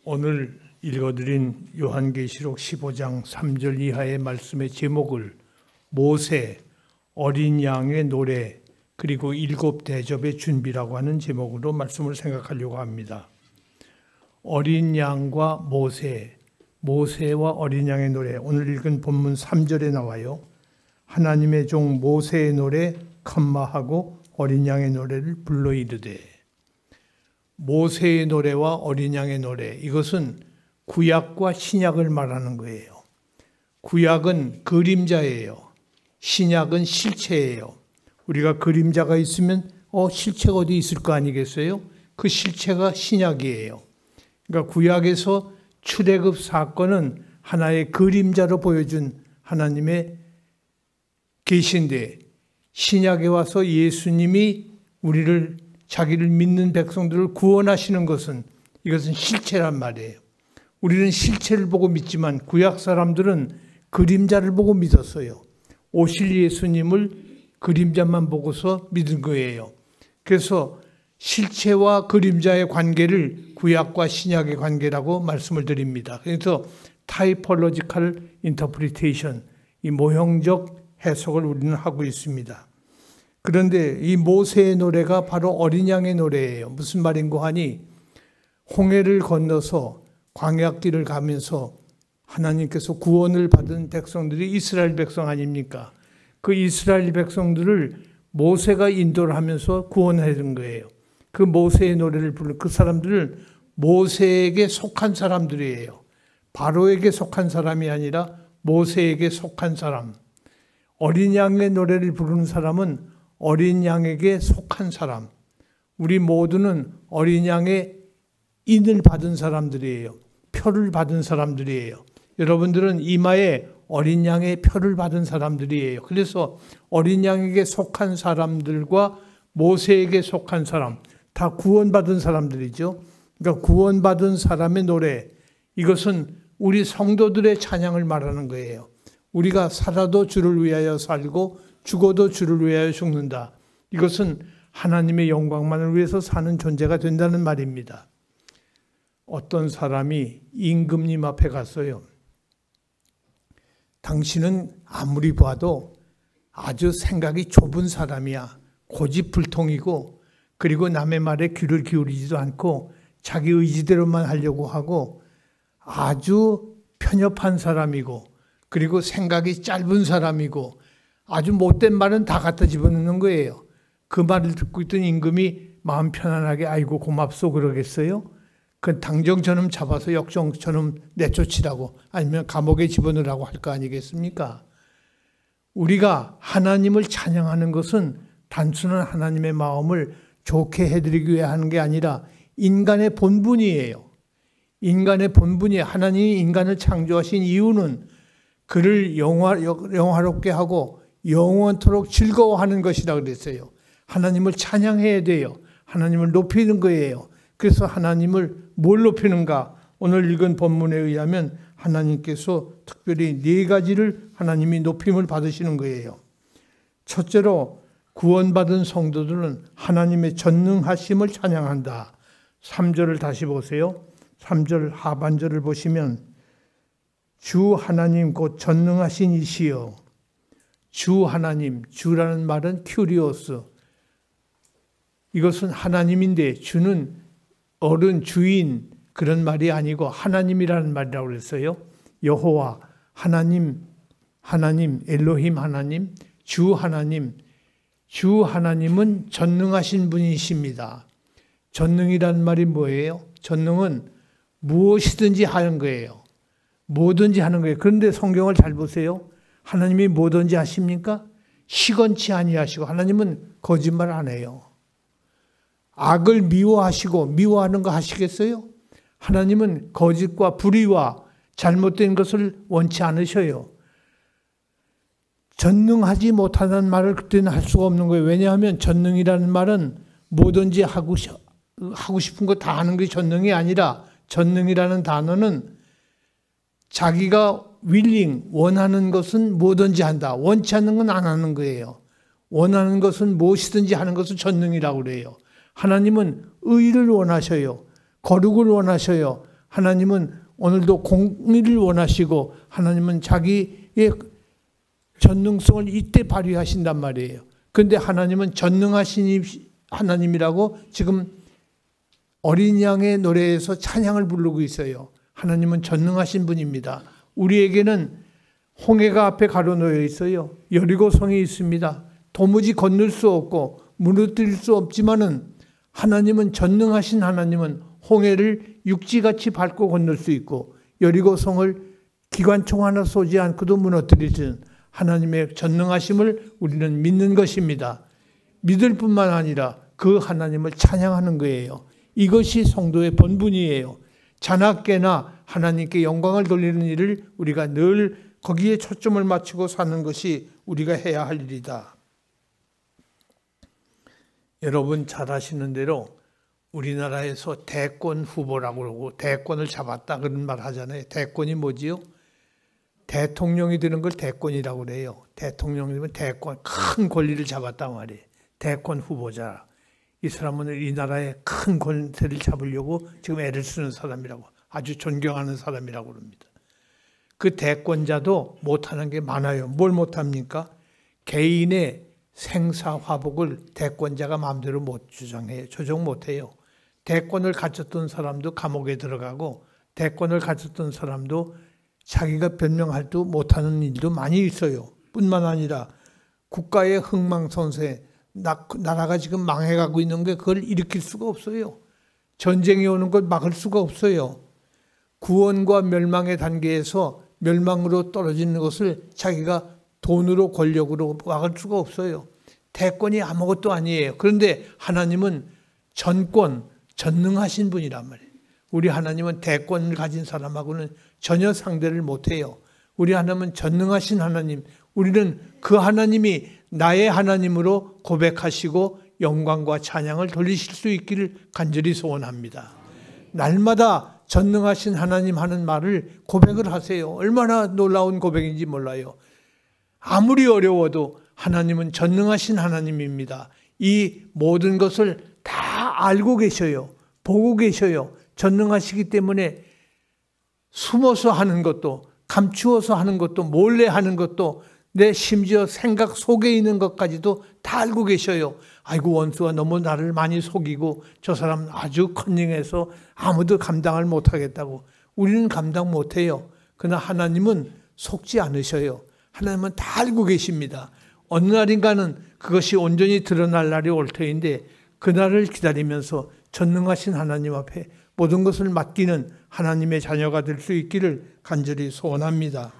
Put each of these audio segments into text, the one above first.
오늘 읽어드린 요한계시록 15장 3절 이하의 말씀의 제목을 모세, 어린 양의 노래, 그리고 일곱 대접의 준비라고 하는 제목으로 말씀을 생각하려고 합니다. 어린 양과 모세, 모세와 어린 양의 노래, 오늘 읽은 본문 3절에 나와요. 하나님의 종 모세의 노래 컴마하고 어린 양의 노래를 불러 이르되. 모세의 노래와 어린 양의 노래, 이것은 구약과 신약을 말하는 거예요. 구약은 그림자예요. 신약은 실체예요. 우리가 그림자가 있으면 실체가 어디 있을 거 아니겠어요? 그 실체가 신약이에요. 그러니까 구약에서 출애굽 사건은 하나의 그림자로 보여준 하나님의 계신데, 신약에 와서 예수님이 우리를 자기를 믿는 백성들을 구원하시는 것은, 이것은 실체란 말이에요. 우리는 실체를 보고 믿지만 구약 사람들은 그림자를 보고 믿었어요. 오실 예수님을 그림자만 보고서 믿은 거예요. 그래서 실체와 그림자의 관계를 구약과 신약의 관계라고 말씀을 드립니다. 그래서 타이폴로지컬 인터프리테이션, 이 모형적 해석을 우리는 하고 있습니다. 그런데 이 모세의 노래가 바로 어린 양의 노래예요. 무슨 말인고 하니, 홍해를 건너서 광야길을 가면서 하나님께서 구원을 받은 백성들이 이스라엘 백성 아닙니까? 그 이스라엘 백성들을 모세가 인도를 하면서 구원하는 거예요. 그 모세의 노래를 부르는 그 사람들은 모세에게 속한 사람들이에요. 바로에게 속한 사람이 아니라 모세에게 속한 사람. 어린 양의 노래를 부르는 사람은 어린 양에게 속한 사람. 우리 모두는 어린 양의 인을 받은 사람들이에요. 표를 받은 사람들이에요. 여러분들은 이마에 어린 양의 표를 받은 사람들이에요. 그래서 어린 양에게 속한 사람들과 모세에게 속한 사람, 다 구원받은 사람들이죠. 그러니까 구원받은 사람의 노래, 이것은 우리 성도들의 찬양을 말하는 거예요. 우리가 살아도 주를 위하여 살고 죽어도 주를 위하여 죽는다. 이것은 하나님의 영광만을 위해서 사는 존재가 된다는 말입니다. 어떤 사람이 임금님 앞에 갔어요. 당신은 아무리 봐도 아주 생각이 좁은 사람이야. 고집불통이고, 그리고 남의 말에 귀를 기울이지도 않고 자기 의지대로만 하려고 하고 아주 편협한 사람이고, 그리고 생각이 짧은 사람이고, 아주 못된 말은 다 갖다 집어넣는 거예요. 그 말을 듣고 있던 임금이 마음 편안하게 아이고 고맙소 그러겠어요? 그 당정 저놈 잡아서 역정 저놈 내쫓으라고, 아니면 감옥에 집어넣으라고 할 거 아니겠습니까? 우리가 하나님을 찬양하는 것은 단순한 하나님의 마음을 좋게 해드리기 위해 하는 게 아니라 인간의 본분이에요. 인간의 본분이, 하나님이 인간을 창조하신 이유는 그를 영화롭게 하고 영원토록 즐거워하는 것이라 그랬어요. 하나님을 찬양해야 돼요. 하나님을 높이는 거예요. 그래서 하나님을 뭘 높이는가? 오늘 읽은 본문에 의하면 하나님께서 특별히 네 가지를 하나님이 높임을 받으시는 거예요. 첫째로, 구원받은 성도들은 하나님의 전능하심을 찬양한다. 3절을 다시 보세요. 3절 하반절을 보시면 주 하나님 곧 전능하신 이시여. 주 하나님, 주라는 말은 큐리오스. 이것은 하나님인데 주는 어른, 주인 그런 말이 아니고 하나님이라는 말이라고 그랬어요. 여호와, 하나님, 엘로힘 하나님, 주 하나님. 주 하나님은 전능하신 분이십니다. 전능이라는 말이 뭐예요? 전능은 무엇이든지 하는 거예요. 뭐든지 하는 거예요. 그런데 성경을 잘 보세요. 하나님이 뭐든지 하십니까? 시건치 아니하시고, 하나님은 거짓말 안 해요. 악을 미워하시고 미워하는 거 하시겠어요? 하나님은 거짓과 불의와 잘못된 것을 원치 않으셔요. 전능하지 못하다는 말을 그때는 할 수가 없는 거예요. 왜냐하면 전능이라는 말은 뭐든지 하고 싶은 거 다 하는 게 전능이 아니라, 전능이라는 단어는 자기가 원하는 것은 뭐든지 한다. 원치 않는 건 안 하는 거예요. 원하는 것은 무엇이든지 하는 것을 전능이라고 그래요. 하나님은 의를 원하셔요. 거룩을 원하셔요. 하나님은 오늘도 공의를 원하시고 하나님은 자기의 전능성을 이때 발휘하신단 말이에요. 그런데 하나님은 전능하신 하나님이라고 지금 어린 양의 노래에서 찬양을 부르고 있어요. 하나님은 전능하신 분입니다. 우리에게는 홍해가 앞에 가로놓여 있어요. 여리고성이 있습니다. 도무지 건널 수 없고 무너뜨릴 수 없지만은 하나님은 전능하신 하나님은 홍해를 육지같이 밟고 건널 수 있고 여리고성을 기관총 하나 쏘지 않고도 무너뜨리는 하나님의 전능하심을 우리는 믿는 것입니다. 믿을 뿐만 아니라 그 하나님을 찬양하는 거예요. 이것이 성도의 본분이에요. 자나깨나 하나님께 영광을 돌리는 일을 우리가 늘 거기에 초점을 맞추고 사는 것이 우리가 해야 할 일이다. 여러분 잘 아시는 대로 우리나라에서 대권 후보라고 그러고 대권을 잡았다 그런 말 하잖아요. 대권이 뭐지요? 대통령이 되는 걸 대권이라고 그래요. 대통령이 되면 대권, 큰 권리를 잡았단 말이에요. 대권 후보자. 이 사람은 이 나라의 큰 권세를 잡으려고 지금 애를 쓰는 사람이라고, 아주 존경하는 사람이라고 그럽니다. 그 대권자도 못하는 게 많아요. 뭘 못합니까? 개인의 생사화복을 대권자가 마음대로 못 주장해요. 조정 못해요. 대권을 가졌던 사람도 감옥에 들어가고 대권을 가졌던 사람도 자기가 변명할 도 못하는 일도 많이 있어요. 뿐만 아니라 국가의 흥망성쇠, 나라가 지금 망해가고 있는 게 그걸 일으킬 수가 없어요. 전쟁이 오는 걸 막을 수가 없어요. 구원과 멸망의 단계에서 멸망으로 떨어지는 것을 자기가 돈으로 권력으로 막을 수가 없어요. 대권이 아무것도 아니에요. 그런데 하나님은 전권, 전능하신 분이란 말이에요. 우리 하나님은 대권을 가진 사람하고는 전혀 상대를 못해요. 우리 하나님은 전능하신 하나님, 우리는 그 하나님이 나의 하나님으로 고백하시고 영광과 찬양을 돌리실 수 있기를 간절히 소원합니다. 날마다 전능하신 하나님 하는 말을 고백을 하세요. 얼마나 놀라운 고백인지 몰라요. 아무리 어려워도 하나님은 전능하신 하나님입니다. 이 모든 것을 다 알고 계셔요. 보고 계셔요. 전능하시기 때문에 숨어서 하는 것도, 감추어서 하는 것도, 몰래 하는 것도, 내 심지어 생각 속에 있는 것까지도 다 알고 계셔요. 아이고, 원수가 너무 나를 많이 속이고 저 사람 아주 커닝해서 아무도 감당을 못하겠다고. 우리는 감당 못해요. 그러나 하나님은 속지 않으셔요. 하나님은 다 알고 계십니다. 어느 날인가는 그것이 온전히 드러날 날이 올 터인데 그날을 기다리면서 전능하신 하나님 앞에 모든 것을 맡기는 하나님의 자녀가 될 수 있기를 간절히 소원합니다.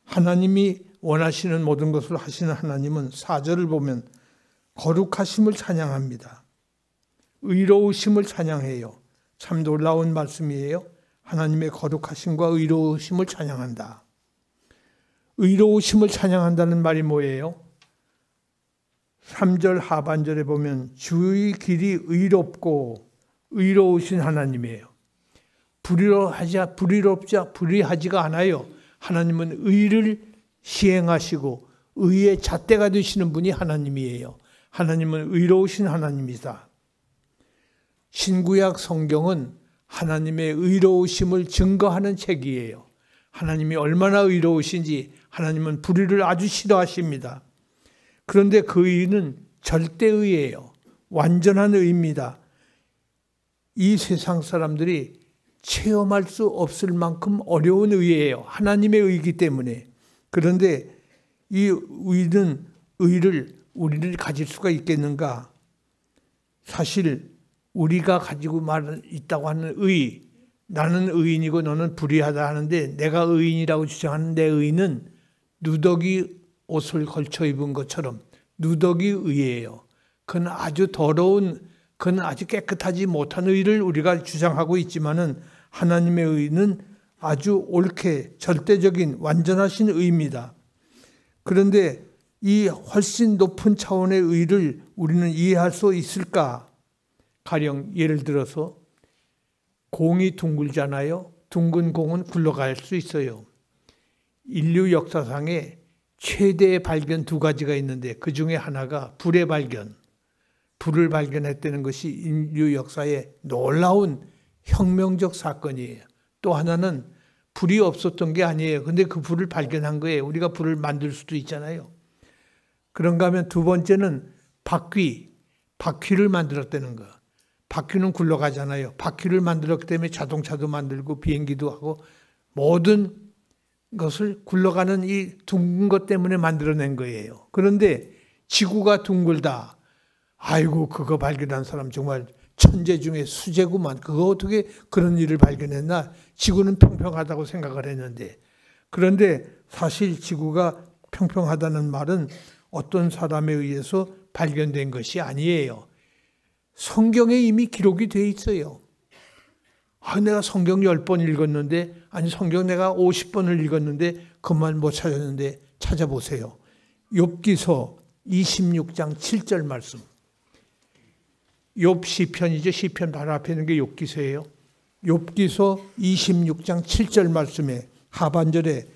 하나님이 원하시는 모든 것을 하시는 하나님은 4절을 보면 거룩하심을 찬양합니다. 의로우심을 찬양해요. 참 놀라운 말씀이에요. 하나님의 거룩하심과 의로우심을 찬양한다. 의로우심을 찬양한다는 말이 뭐예요? 3절 하반절에 보면 주의 길이 의롭고 의로우신 하나님이에요. 불의하지가 않아요. 하나님은 의를 시행하시고 의의 잣대가 되시는 분이 하나님이에요. 하나님은 의로우신 하나님이다. 신구약 성경은 하나님의 의로우심을 증거하는 책이에요. 하나님이 얼마나 의로우신지 하나님은 불의를 아주 싫어하십니다. 그런데 그 의는 절대의예요. 완전한 의입니다. 이 세상 사람들이 체험할 수 없을 만큼 어려운 의예요. 하나님의 의이기 때문에. 그런데 이 의는 의를 우리를 가질 수가 있겠는가? 사실 우리가 가지고 있다고 하는 의, 나는 의인이고 너는 불의하다 하는데 내가 의인이라고 주장하는 내 의는 누더기 옷을 걸쳐 입은 것처럼 누더기 의예요. 그건 아주 더러운, 그건 아주 깨끗하지 못한 의를 우리가 주장하고 있지만은 하나님의 의는 아주 옳게 절대적인 완전하신 의입니다. 그런데 이 훨씬 높은 차원의 의를 우리는 이해할 수 있을까? 가령 예를 들어서 공이 둥글잖아요. 둥근 공은 굴러갈 수 있어요. 인류 역사상에 최대의 발견 2가지가 있는데 그 중에 하나가 불의 발견. 불을 발견했다는 것이 인류 역사의 놀라운 혁명적 사건이에요. 또 하나는 불이 없었던 게 아니에요. 근데 그 불을 발견한 거예요. 우리가 불을 만들 수도 있잖아요. 그런가 하면 두 번째는 바퀴를 만들었다는 거. 바퀴는 굴러가잖아요. 바퀴를 만들었기 때문에 자동차도 만들고 비행기도 하고 모든 것을 굴러가는 이 둥근 것 때문에 만들어낸 거예요. 그런데 지구가 둥글다. 아이고, 그거 발견한 사람 정말 천재 중에 수재구만. 그거 어떻게 그런 일을 발견했나? 지구는 평평하다고 생각을 했는데. 그런데 사실 지구가 평평하다는 말은 어떤 사람에 의해서 발견된 것이 아니에요. 성경에 이미 기록이 돼 있어요. 내가 성경 10번 읽었는데, 아니 성경 내가 50번을 읽었는데 그만 못 찾았는데 찾아보세요. 욥기서 26장 7절 말씀. 욥 시편이죠. 시편 바로 앞에 있는 게 욥기서예요. 욥기서 26장 7절 말씀에 하반절에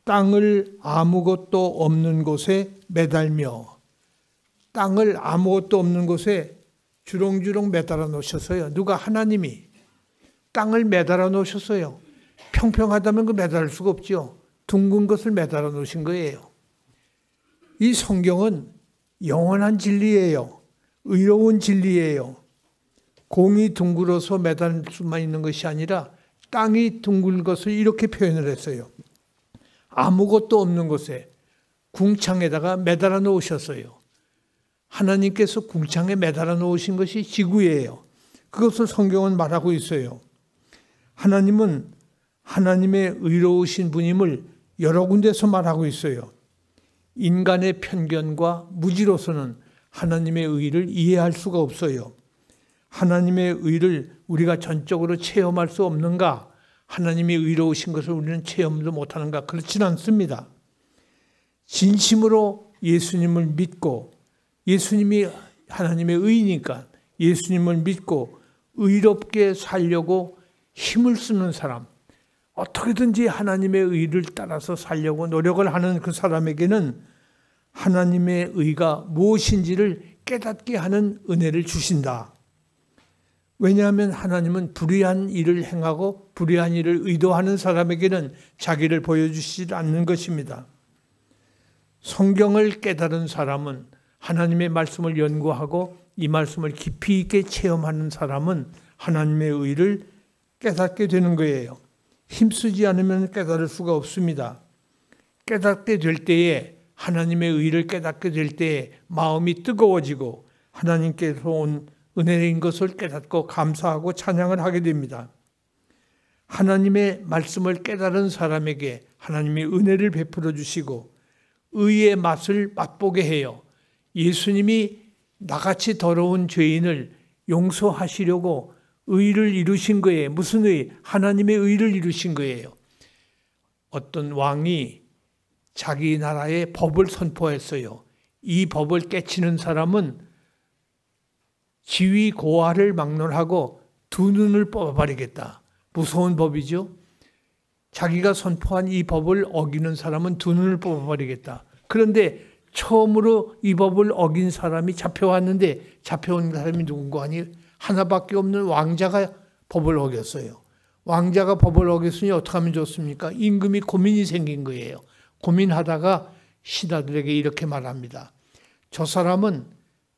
땅을 아무것도 없는 곳에 매달며, 땅을 아무것도 없는 곳에 주렁주렁 매달아 놓으셨어요. 누가? 하나님이 땅을 매달아 놓으셨어요. 평평하다면 그 매달을 수가 없죠. 둥근 것을 매달아 놓으신 거예요. 이 성경은 영원한 진리예요. 의로운 진리예요. 공이 둥글어서 매달 수만 있는 것이 아니라 땅이 둥글 것을 이렇게 표현을 했어요. 아무것도 없는 곳에 궁창에다가 매달아 놓으셨어요. 하나님께서 궁창에 매달아 놓으신 것이 지구예요. 그것을 성경은 말하고 있어요. 하나님은 하나님의 의로우신 분임을 여러 군데서 말하고 있어요. 인간의 편견과 무지로서는 하나님의 의를 이해할 수가 없어요. 하나님의 의를 우리가 전적으로 체험할 수 없는가? 하나님이 의로우신 것을 우리는 체험도 못하는가? 그렇지는 않습니다. 진심으로 예수님을 믿고, 예수님이 하나님의 의니까 예수님을 믿고 의롭게 살려고 힘을 쓰는 사람, 어떻게든지 하나님의 의를 따라서 살려고 노력을 하는 그 사람에게는 하나님의 의가 무엇인지를 깨닫게 하는 은혜를 주신다. 왜냐하면 하나님은 불의한 일을 행하고 불의한 일을 의도하는 사람에게는 자기를 보여주시지 않는 것입니다. 성경을 깨달은 사람은, 하나님의 말씀을 연구하고 이 말씀을 깊이 있게 체험하는 사람은 하나님의 의를 깨닫게 되는 거예요. 힘쓰지 않으면 깨달을 수가 없습니다. 깨닫게 될 때에, 하나님의 의를 깨닫게 될 때에 마음이 뜨거워지고 하나님께서 온 은혜인 것을 깨닫고 감사하고 찬양을 하게 됩니다. 하나님의 말씀을 깨달은 사람에게 하나님이 은혜를 베풀어 주시고 의의 맛을 맛보게 해요. 예수님이 나같이 더러운 죄인을 용서하시려고 의를 이루신 거예요. 무슨 의? 하나님의 의를 이루신 거예요. 어떤 왕이 자기 나라에 법을 선포했어요. 이 법을 깨치는 사람은 지위 고하를 막론하고 두 눈을 뽑아버리겠다. 무서운 법이죠. 자기가 선포한 이 법을 어기는 사람은 두 눈을 뽑아버리겠다. 그런데 처음으로 이 법을 어긴 사람이 잡혀왔는데, 잡혀온 사람이 누군가 하니 하나밖에 없는 왕자가 법을 어겼어요. 왕자가 법을 어겼으니 어떻게 하면 좋습니까? 임금이 고민이 생긴 거예요. 고민하다가 신하들에게 이렇게 말합니다. 저 사람은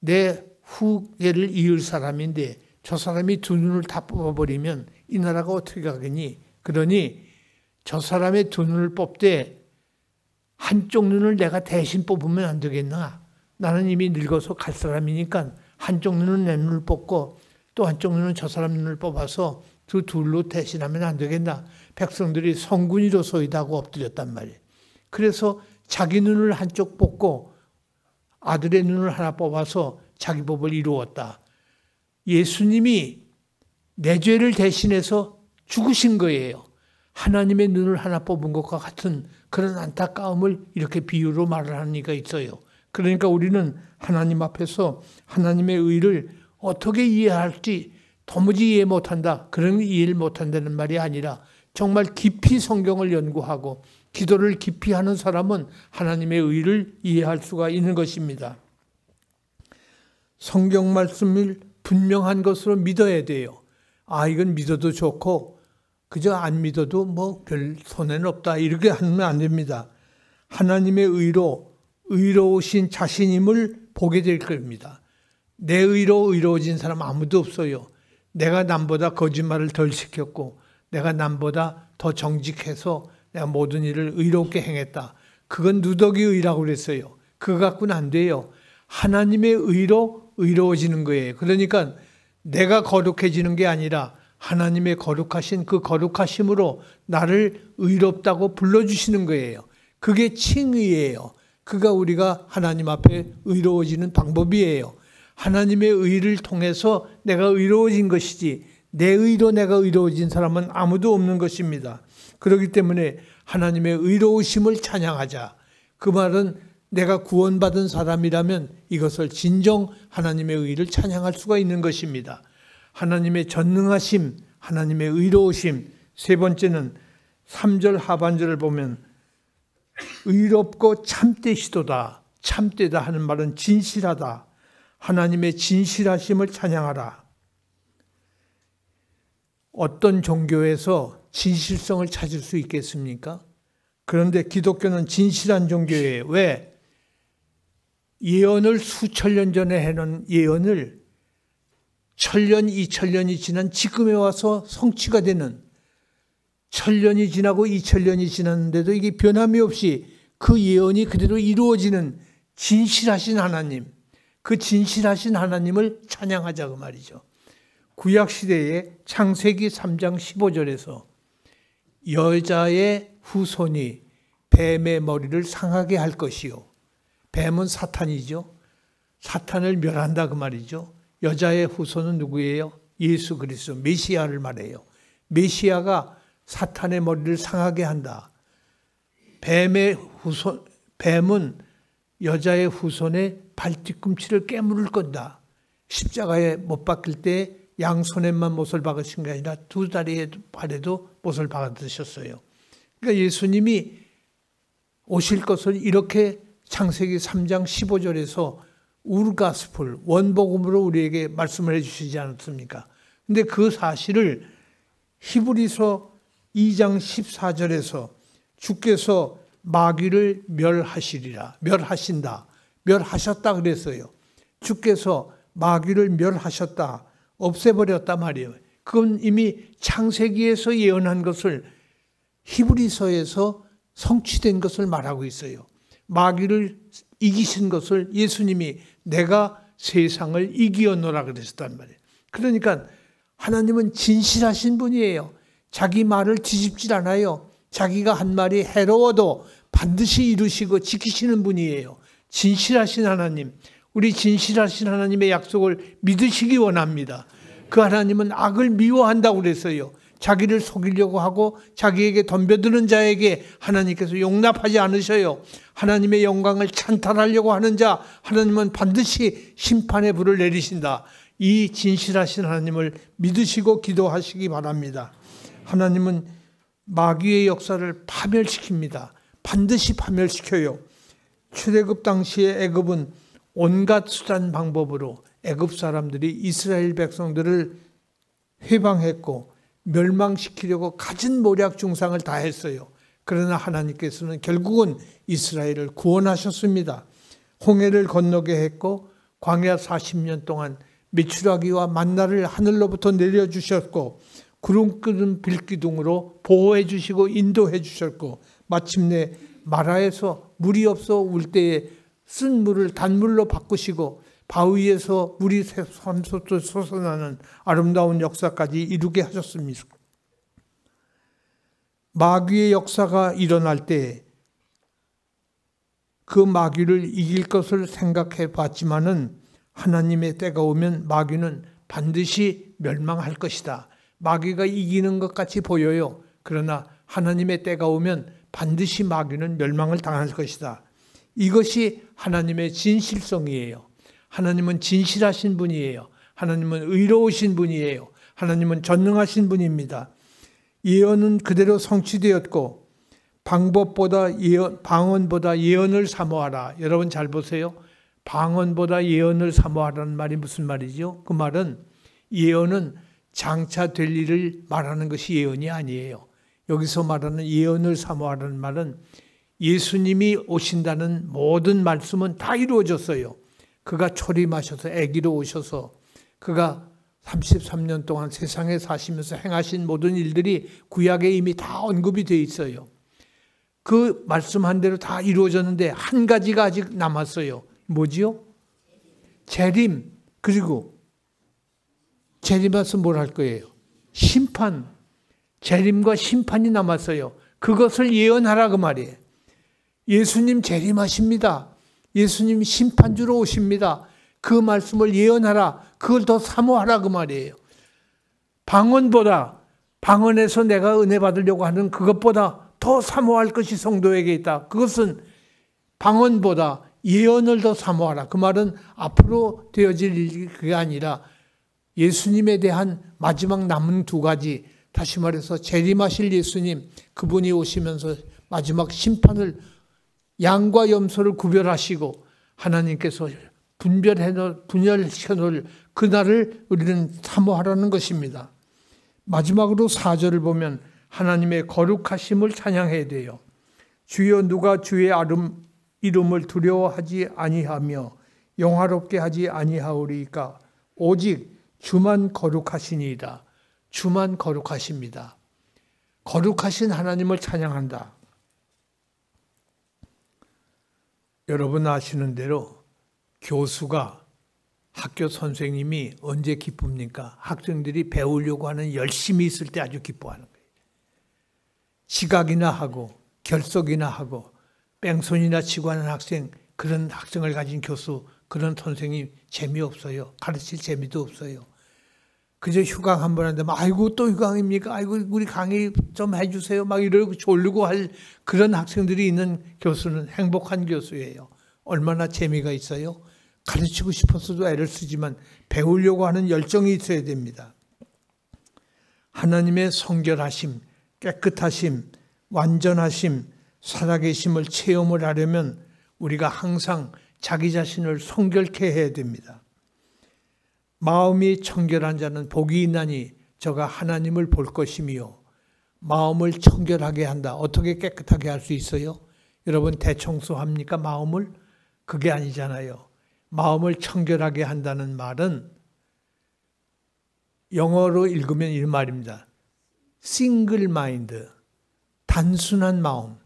내 후계를 이을 사람인데 저 사람이 두 눈을 다 뽑아버리면 이 나라가 어떻게 가겠니? 그러니 저 사람의 두 눈을 뽑되 한쪽 눈을 내가 대신 뽑으면 안 되겠나? 나는 이미 늙어서 갈 사람이니까 한쪽 눈은 내 눈을 뽑고 또 한쪽 눈은 저 사람 눈을 뽑아서 그 둘로 대신하면 안 되겠나? 백성들이 성군이로소이다 하고 엎드렸단 말이에요. 그래서 자기 눈을 한쪽 뽑고 아들의 눈을 하나 뽑아서 자기 법을 이루었다. 예수님이 내 죄를 대신해서 죽으신 거예요. 하나님의 눈을 하나 뽑은 것과 같은 그런 안타까움을 이렇게 비유로 말을 하는 이가 있어요. 그러니까 우리는 하나님 앞에서 하나님의 의를 어떻게 이해할지 도무지 이해 못한다. 그런 이해를 못한다는 말이 아니라 정말 깊이 성경을 연구하고 기도를 깊이 하는 사람은 하나님의 의를 이해할 수가 있는 것입니다. 성경 말씀을 분명한 것으로 믿어야 돼요. 아, 이건 믿어도 좋고 그저 안 믿어도 뭐 별 손해는 없다, 이렇게 하면 안 됩니다. 하나님의 의로우신 자신임을 보게 될 겁니다. 내 의로 의로워진 사람 아무도 없어요. 내가 남보다 거짓말을 덜 시켰고 내가 남보다 더 정직해서 내가 모든 일을 의롭게 행했다. 그건 누더기 의라고 그랬어요. 그거 갖고는 안 돼요. 하나님의 의로 의로워지는 거예요. 그러니까 내가 거룩해지는 게 아니라 하나님의 거룩하신 그 거룩하심으로 나를 의롭다고 불러주시는 거예요. 그게 칭의예요. 그가 우리가 하나님 앞에 의로워지는 방법이에요. 하나님의 의를 통해서 내가 의로워진 것이지 내 의로 내가 의로워진 사람은 아무도 없는 것입니다. 그렇기 때문에 하나님의 의로우심을 찬양하자. 그 말은 내가 구원받은 사람이라면 이것을 진정 하나님의 의를 찬양할 수가 있는 것입니다. 하나님의 전능하심, 하나님의 의로우심. 세 번째는 3절 하반절을 보면 의롭고 참되시도다. 참되다 하는 말은 진실하다. 하나님의 진실하심을 찬양하라. 어떤 종교에서 진실성을 찾을 수 있겠습니까? 그런데 기독교는 진실한 종교예요. 왜? 예언을 수천 년 전에 해놓은 예언을 1000년, 2000년이 지난 지금에 와서 성취가 되는, 1000년이 지나고 2000년이 지났는데도 이게 변함이 없이 그 예언이 그대로 이루어지는 진실하신 하나님, 그 진실하신 하나님을 찬양하자 그 말이죠. 구약시대에 창세기 3장 15절에서 여자의 후손이 뱀의 머리를 상하게 할 것이요. 뱀은 사탄이죠. 사탄을 멸한다 그 말이죠. 여자의 후손은 누구예요? 예수 그리스도 메시아를 말해요. 메시아가 사탄의 머리를 상하게 한다. 뱀은 여자의 후손의 발뒤꿈치를 깨물을 건다. 십자가에 못 박힐 때 양손에만 못을 박으신 게 아니라 두 다리에 발에도 못을 박으셨어요. 그러니까 예수님이 오실 것을 이렇게 창세기 3장 15절에서 우르가스폴, 원복음으로 우리에게 말씀을 해주시지 않았습니까? 근데 그 사실을 히브리서 2장 14절에서 주께서 마귀를 멸하시리라, 멸하신다, 멸하셨다 그랬어요. 주께서 마귀를 멸하셨다, 없애버렸단 말이에요. 그건 이미 창세기에서 예언한 것을 히브리서에서 성취된 것을 말하고 있어요. 마귀를 이기신 것을 예수님이 내가 세상을 이기었노라 그랬단 말이에요. 그러니까 하나님은 진실하신 분이에요. 자기 말을 뒤집질 않아요. 자기가 한 말이 해로워도 반드시 이루시고 지키시는 분이에요. 진실하신 하나님, 우리 진실하신 하나님의 약속을 믿으시기 원합니다. 그 하나님은 악을 미워한다고 그랬어요. 자기를 속이려고 하고 자기에게 덤벼드는 자에게 하나님께서 용납하지 않으셔요. 하나님의 영광을 찬탈하려고 하는 자 하나님은 반드시 심판의 불을 내리신다. 이 진실하신 하나님을 믿으시고 기도하시기 바랍니다. 하나님은 마귀의 역사를 파멸시킵니다. 반드시 파멸시켜요. 출애굽 당시에 애굽은 온갖 수단 방법으로 애굽 사람들이 이스라엘 백성들을 회방했고 멸망시키려고 갖은 모략 중상을 다 했어요. 그러나 하나님께서는 결국은 이스라엘을 구원하셨습니다. 홍해를 건너게 했고 광야 40년 동안 메추라기와 만나를 하늘로부터 내려주셨고 구름 끓는 빌기둥으로 보호해 주시고 인도해 주셨고 마침내 마라에서 물이 없어 울 때에 쓴 물을 단물로 바꾸시고 바위에서 물이 샘솟듯 솟아나는 아름다운 역사까지 이루게 하셨습니다. 마귀의 역사가 일어날 때 그 마귀를 이길 것을 생각해 봤지만은 하나님의 때가 오면 마귀는 반드시 멸망할 것이다. 마귀가 이기는 것 같이 보여요. 그러나 하나님의 때가 오면 반드시 마귀는 멸망을 당할 것이다. 이것이 하나님의 진실성이에요. 하나님은 진실하신 분이에요. 하나님은 의로우신 분이에요. 하나님은 전능하신 분입니다. 예언은 그대로 성취되었고 방언보다 예언을 사모하라. 여러분 잘 보세요. 방언보다 예언을 사모하라는 말이 무슨 말이죠? 그 말은 예언은 장차 될 일을 말하는 것이 예언이 아니에요. 여기서 말하는 예언을 사모하라는 말은 예수님이 오신다는 모든 말씀은 다 이루어졌어요. 그가 초림하셔서 아기로 오셔서 그가 33년 동안 세상에 사시면서 행하신 모든 일들이 구약에 이미 다 언급이 되어 있어요. 그 말씀한 대로 다 이루어졌는데 한 가지가 아직 남았어요. 뭐지요? 재림. 그리고 재림해서 뭘 할 거예요? 심판. 재림과 심판이 남았어요. 그것을 예언하라 그 말이에요. 예수님 재림하십니다. 예수님 심판주로 오십니다. 그 말씀을 예언하라. 그걸 더 사모하라 그 말이에요. 방언보다, 방언에서 내가 은혜 받으려고 하는 그것보다 더 사모할 것이 성도에게 있다. 그것은 방언보다 예언을 더 사모하라. 그 말은 앞으로 되어질 일이 그게 아니라 예수님에 대한 마지막 남은 두 가지, 다시 말해서 재림하실 예수님, 그분이 오시면서 마지막 심판을, 양과 염소를 구별하시고 하나님께서 분열시켜 놓을 그날을 우리는 사모하라는 것입니다. 마지막으로 4절을 보면 하나님의 거룩하심을 찬양해야 돼요. 주여 누가 주의 이름을 두려워하지 아니하며 영화롭게 하지 아니하오리까 오직 주만 거룩하시니이다. 주만 거룩하십니다. 거룩하신 하나님을 찬양한다. 여러분 아시는 대로 교수가, 학교 선생님이 언제 기쁩니까? 학생들이 배우려고 하는 열심히 있을 때 아주 기뻐하는 거예요. 지각이나 하고 결석이나 하고 뺑소니나 치고 하는 학생, 그런 학생을 가진 교수, 그런 선생님 재미없어요. 가르칠 재미도 없어요. 그저 휴강 한 번 한다면 아이고 또 휴강입니까? 아이고 우리 강의 좀 해주세요. 막 이러고 졸리고 할 그런 학생들이 있는 교수는 행복한 교수예요. 얼마나 재미가 있어요? 가르치고 싶어서도 애를 쓰지만 배우려고 하는 열정이 있어야 됩니다. 하나님의 성결하심, 깨끗하심, 완전하심, 살아계심을 체험을 하려면 우리가 항상 자기 자신을 성결케 해야 됩니다. 마음이 청결한 자는 복이 있나니 저가 하나님을 볼 것이며 마음을 청결하게 한다. 어떻게 깨끗하게 할 수 있어요? 여러분 대청소합니까? 마음을? 그게 아니잖아요. 마음을 청결하게 한다는 말은 영어로 읽으면 이 말입니다. 싱글 마인드, 단순한 마음.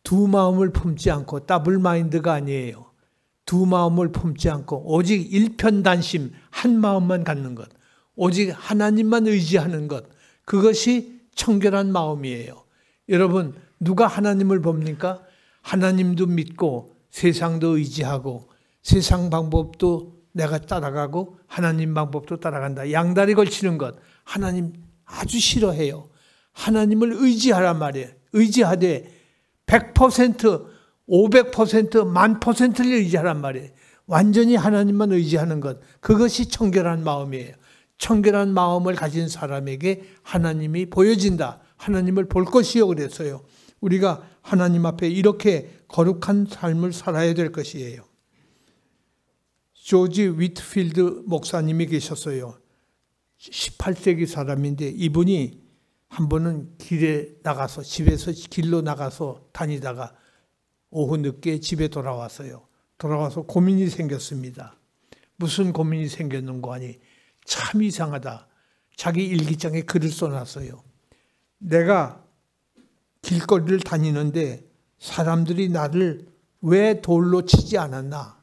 두 마음을 품지 않고 더블 마인드가 아니에요. 두 마음을 품지 않고 오직 일편단심, 한 마음만 갖는 것. 오직 하나님만 의지하는 것. 그것이 청결한 마음이에요. 여러분 누가 하나님을 봅니까? 하나님도 믿고 세상도 의지하고 세상 방법도 내가 따라가고 하나님 방법도 따라간다. 양다리 걸치는 것. 하나님 아주 싫어해요. 하나님을 의지하란 말이에요. 의지하되 100%, 500%, 1000%를 의지하란 말이에요. 완전히 하나님만 의지하는 것. 그것이 청결한 마음이에요. 청결한 마음을 가진 사람에게 하나님이 보여진다. 하나님을 볼 것이요 그랬어요. 우리가 하나님 앞에 이렇게 거룩한 삶을 살아야 될 것이에요. 조지 위트필드 목사님이 계셨어요. 18세기 사람인데 이분이 한 번은 길에 나가서 집에서 길로 나가서 다니다가 오후 늦게 집에 돌아왔어요. 돌아와서 고민이 생겼습니다. 무슨 고민이 생겼는고 하니 참 이상하다. 자기 일기장에 글을 써놨어요. 내가 길거리를 다니는데 사람들이 나를 왜 돌로 치지 않았나?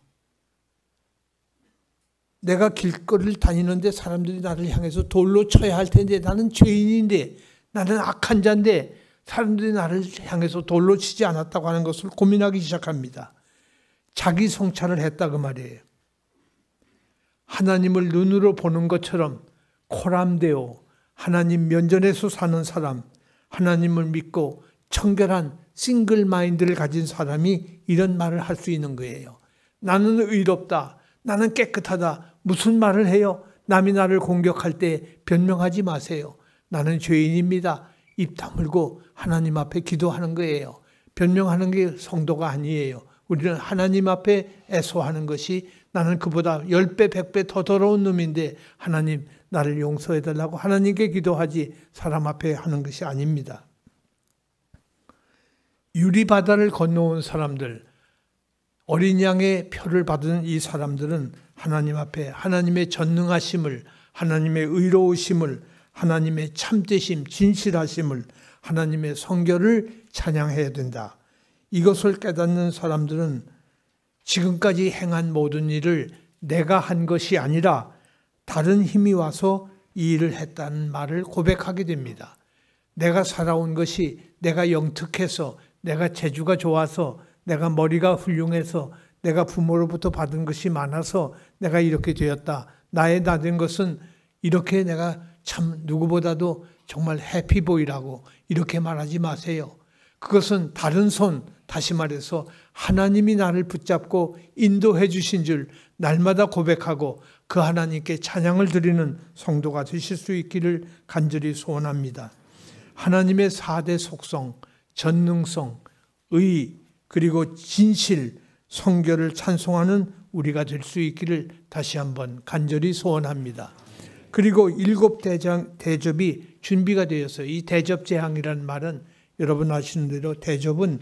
내가 길거리를 다니는데 사람들이 나를 향해서 돌로 쳐야 할 텐데 나는 죄인인데 나는 악한 자인데 사람들이 나를 향해서 돌로 치지 않았다고 하는 것을 고민하기 시작합니다. 자기 성찰을 했다 그 말이에요. 하나님을 눈으로 보는 것처럼 코람데오, 하나님 면전에서 사는 사람, 하나님을 믿고 청결한 싱글 마인드를 가진 사람이 이런 말을 할 수 있는 거예요. 나는 의롭다. 나는 깨끗하다. 무슨 말을 해요? 남이 나를 공격할 때 변명하지 마세요. 나는 죄인입니다. 입 다물고 하나님 앞에 기도하는 거예요. 변명하는 게 성도가 아니에요. 우리는 하나님 앞에 애소하는 것이 나는 그보다 10배, 100배 더 더러운 놈인데 하나님 나를 용서해달라고 하나님께 기도하지 사람 앞에 하는 것이 아닙니다. 유리바다를 건너온 사람들, 어린 양의 표를 받은 이 사람들은 하나님 앞에 하나님의 전능하심을, 하나님의 의로우심을, 하나님의 참되심, 진실하심을, 하나님의 성결을 찬양해야 된다. 이것을 깨닫는 사람들은 지금까지 행한 모든 일을 내가 한 것이 아니라 다른 힘이 와서 이 일을 했다는 말을 고백하게 됩니다. 내가 살아온 것이 내가 영특해서, 내가 재주가 좋아서, 내가 머리가 훌륭해서, 내가 부모로부터 받은 것이 많아서 내가 이렇게 되었다. 나의 나된 것은 이렇게 내가 참 누구보다도 정말 해피보이라고 이렇게 말하지 마세요. 그것은 다른 손, 다시 말해서 하나님이 나를 붙잡고 인도해 주신 줄 날마다 고백하고 그 하나님께 찬양을 드리는 성도가 되실 수 있기를 간절히 소원합니다. 하나님의 4대 속성, 전능성, 의, 그리고 진실, 성결을 찬송하는 우리가 될 수 있기를 다시 한번 간절히 소원합니다. 그리고 7 대접이 준비가 되었어요. 이 대접재앙이라는 말은 여러분 아시는 대로 대접은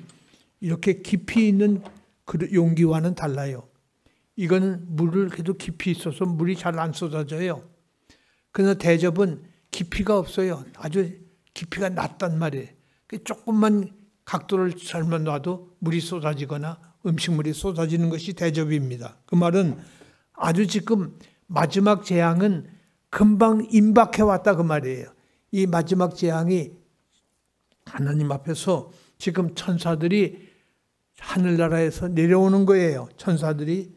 이렇게 깊이 있는 용기와는 달라요. 이거는 물을 그래도 깊이 있어서 물이 잘 안 쏟아져요. 그러나 대접은 깊이가 없어요. 아주 깊이가 낮단 말이에요. 조금만 각도를 잘못 놔도 물이 쏟아지거나 음식물이 쏟아지는 것이 대접입니다. 그 말은 아주 지금 마지막 재앙은 금방 임박해 왔다 그 말이에요. 이 마지막 재앙이 하나님 앞에서 지금 천사들이 하늘나라에서 내려오는 거예요. 천사들이